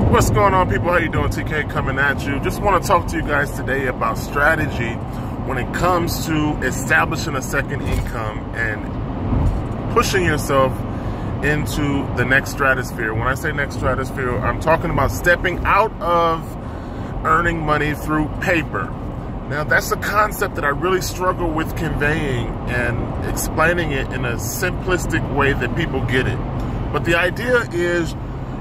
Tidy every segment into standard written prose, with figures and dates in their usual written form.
What's going on, people? How you doing? TK coming at you. Just want to talk to you guys today about strategy when it comes to establishing a second income and pushing yourself into the next stratosphere. When I say next stratosphere, I'm talking about stepping out of earning money through paper. Now, that's a concept that I really struggle with conveying and explaining it in a simplistic way that people get it. But the idea is,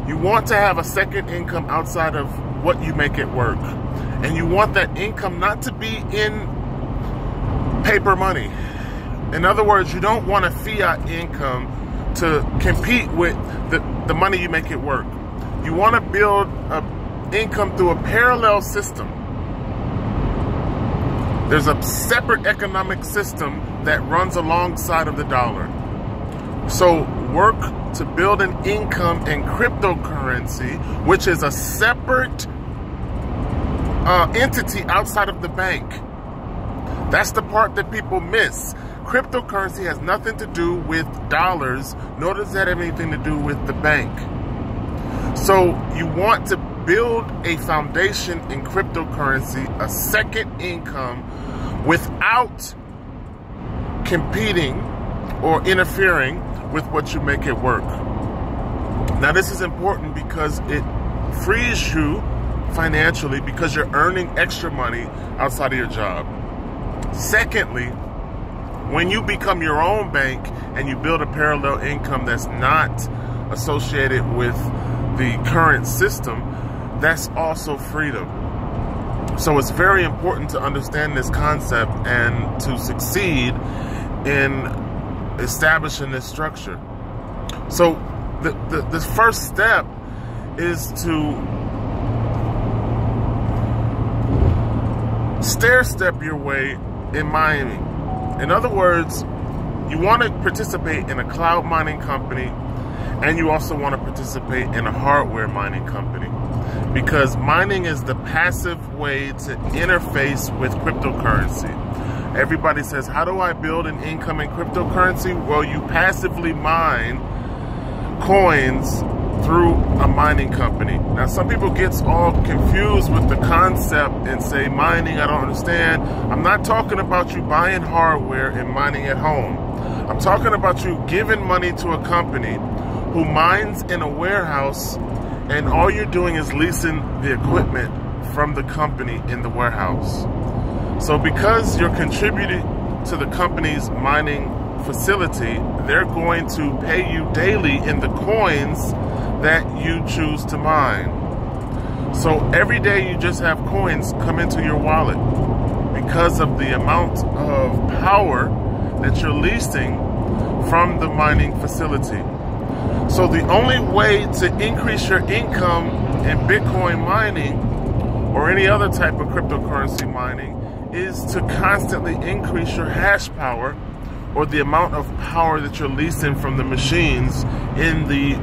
you want to have a second income outside of what you make at work. And you want that income not to be in paper money. In other words, you don't want a fiat income to compete with the money you make at work. You want to build an income through a parallel system. There's a separate economic system that runs alongside of the dollar. So work to build an income in cryptocurrency, which is a separate entity outside of the bank. That's the part that people miss. Cryptocurrency has nothing to do with dollars, nor does that have anything to do with the bank. So you want to build a foundation in cryptocurrency, a second income, without competing or interfering with what you make at work. Now, this is important because it frees you financially because you're earning extra money outside of your job. Secondly, when you become your own bank and you build a parallel income that's not associated with the current system, that's also freedom. So it's very important to understand this concept and to succeed in establishing this structure. So the first step is to stair-step your way in mining. In other words, you want to participate in a cloud mining company, and you also want to participate in a hardware mining company, because mining is the passive way to interface with cryptocurrency. Everybody says, how do I build an income in cryptocurrency? Well, you passively mine coins through a mining company. Now, some people get all confused with the concept and say, mining, I don't understand. I'm not talking about you buying hardware and mining at home. I'm talking about you giving money to a company who mines in a warehouse, and all you're doing is leasing the equipment from the company in the warehouse. So because you're contributing to the company's mining facility, they're going to pay you daily in the coins that you choose to mine. So every day you just have coins come into your wallet because of the amount of power that you're leasing from the mining facility. So the only way to increase your income in Bitcoin mining or any other type of cryptocurrency mining is to constantly increase your hash power, or the amount of power that you're leasing from the machines in the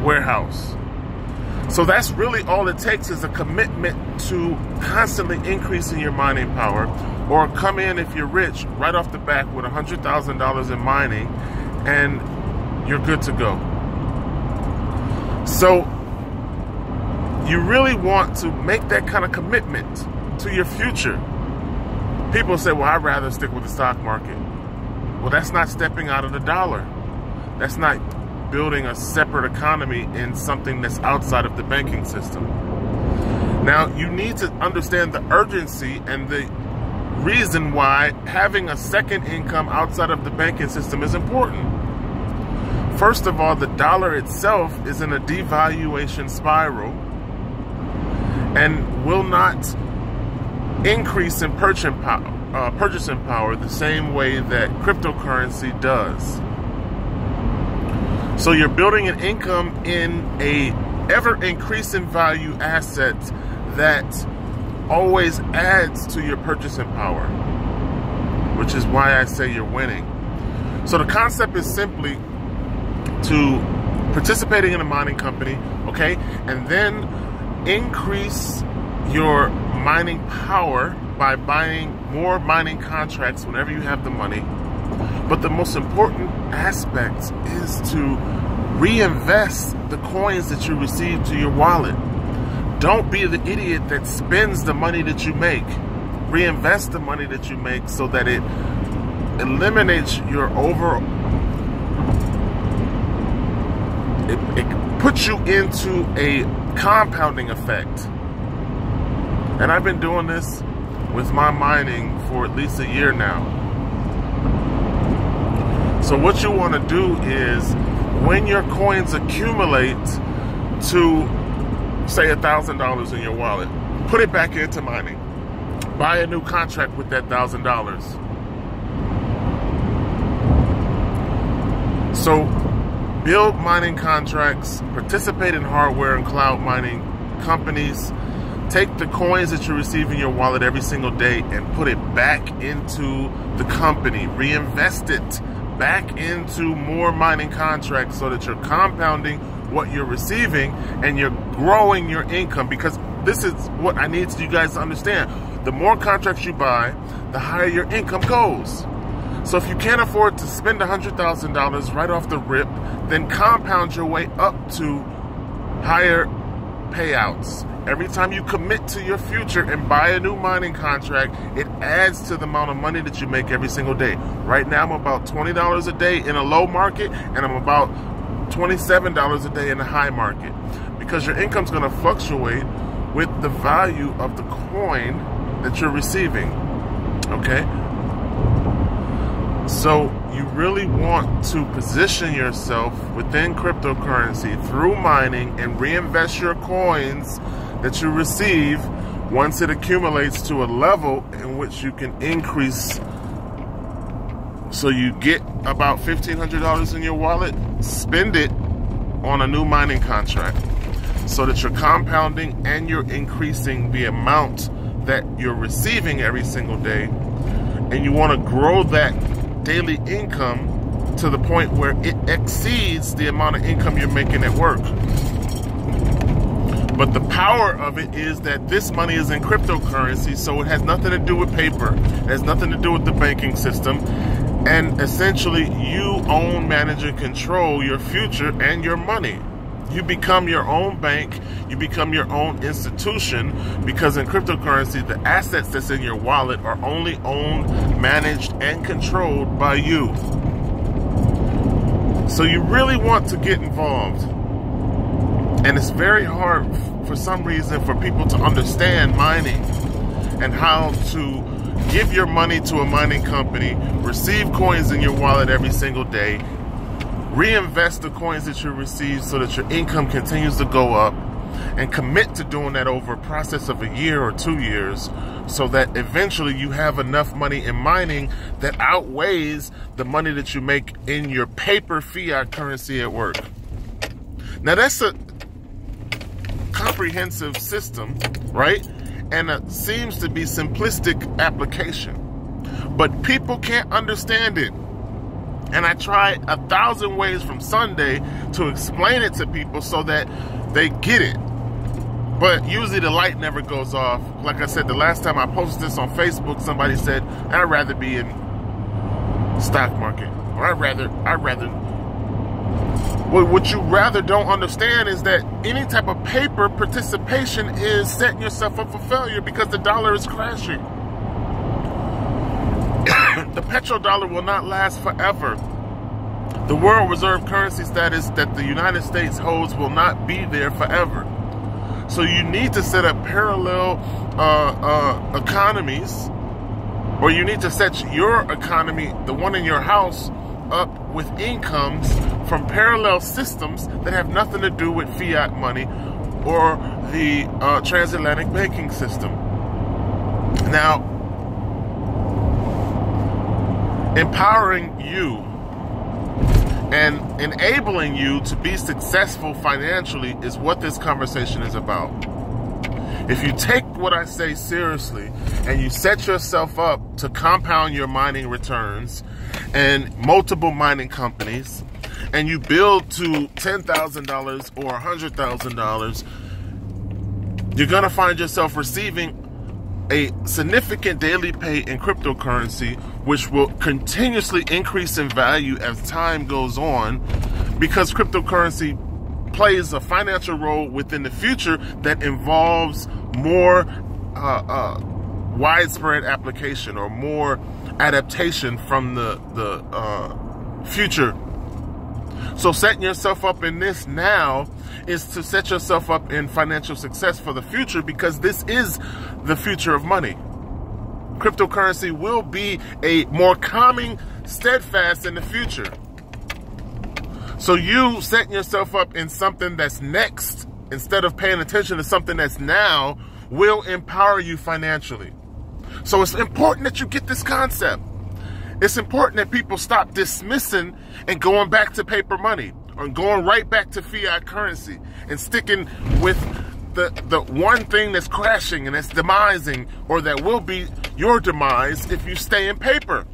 warehouse. So that's really all it takes, is a commitment to constantly increasing your mining power, or come in, if you're rich, right off the back with $100,000 in mining, and you're good to go. So you really want to make that kind of commitment to your future. People say, well, I'd rather stick with the stock market. Well, that's not stepping out of the dollar. That's not building a separate economy in something that's outside of the banking system. Now, you need to understand the urgency and the reason why having a second income outside of the banking system is important. First of all, the dollar itself is in a devaluation spiral and will not increase in purchasing power the same way that cryptocurrency does. So you're building an income in a ever-increasing value asset that always adds to your purchasing power, which is why I say you're winning. So the concept is simply to participating in a mining company, okay, and then increase your mining power by buying more mining contracts whenever you have the money. But the most important aspect is to reinvest the coins that you receive to your wallet. Don't be the idiot that spends the money that you make. Reinvest the money that you make so that it eliminates your it puts you into a compounding effect. And I've been doing this with my mining for at least a year now. So what you want to do is, when your coins accumulate to, say, $1,000 in your wallet, put it back into mining. Buy a new contract with that $1,000. So build mining contracts, participate in hardware and cloud mining companies, take the coins that you receive in your wallet every single day and put it back into the company. Reinvest it back into more mining contracts so that you're compounding what you're receiving and you're growing your income. Because this is what I need you guys to understand. The more contracts you buy, the higher your income goes. So if you can't afford to spend $100,000 right off the rip, then compound your way up to higher payouts. Every time you commit to your future and buy a new mining contract, it adds to the amount of money that you make every single day. Right now, I'm about $20 a day in a low market, and I'm about $27 a day in a high market, because your income's going to fluctuate with the value of the coin that you're receiving. Okay? So you really want to position yourself within cryptocurrency through mining and reinvest your coins that you receive once it accumulates to a level in which you can increase. So you get about $1,500 in your wallet, spend it on a new mining contract so that you're compounding and you're increasing the amount that you're receiving every single day. And you want to grow that daily income to the point where it exceeds the amount of income you're making at work. But the power of it is that this money is in cryptocurrency, so it has nothing to do with paper. It has nothing to do with the banking system. And essentially, you own, manage, and control your future and your money. You become your own bank, you become your own institution, because in cryptocurrency, the assets that's in your wallet are only owned, managed, and controlled by you. So you really want to get involved. And it's very hard for some reason for people to understand mining and how to give your money to a mining company, receive coins in your wallet every single day, reinvest the coins that you receive so that your income continues to go up, and commit to doing that over a process of a year or 2 years so that eventually you have enough money in mining that outweighs the money that you make in your paper fiat currency at work. Now that's a comprehensive system, right? And it seems to be simplistic application, but people can't understand it. And I tried 1,000 ways from Sunday to explain it to people so that they get it. But usually the light never goes off. Like I said, the last time I posted this on Facebook, somebody said, I'd rather be in stock market. Or I'd rather. Well, what you rather don't understand is that any type of paper participation is setting yourself up for failure because the dollar is crashing. The petrodollar will not last forever. The world reserve currency status that the United States holds will not be there forever. So you need to set up parallel economies, or you need to set your economy, the one in your house, up with incomes from parallel systems that have nothing to do with fiat money or the transatlantic banking system. Now, empowering you and enabling you to be successful financially is what this conversation is about. If you take what I say seriously and you set yourself up to compound your mining returns and multiple mining companies, and you build to $10,000 or $100,000, you're going to find yourself receiving a significant daily pay in cryptocurrency, which will continuously increase in value as time goes on, because cryptocurrency plays a financial role within the future that involves more widespread application or more adaptation from the future. So setting yourself up in this now is to set yourself up in financial success for the future, because this is the future of money. Cryptocurrency will be a more calming, steadfast in the future. So you setting yourself up in something that's next, instead of paying attention to something that's now, will empower you financially. So it's important that you get this concept. It's important that people stop dismissing and going back to paper money, or going right back to fiat currency, and sticking with the one thing that's crashing and that's demising, or that will be your demise if you stay in paper.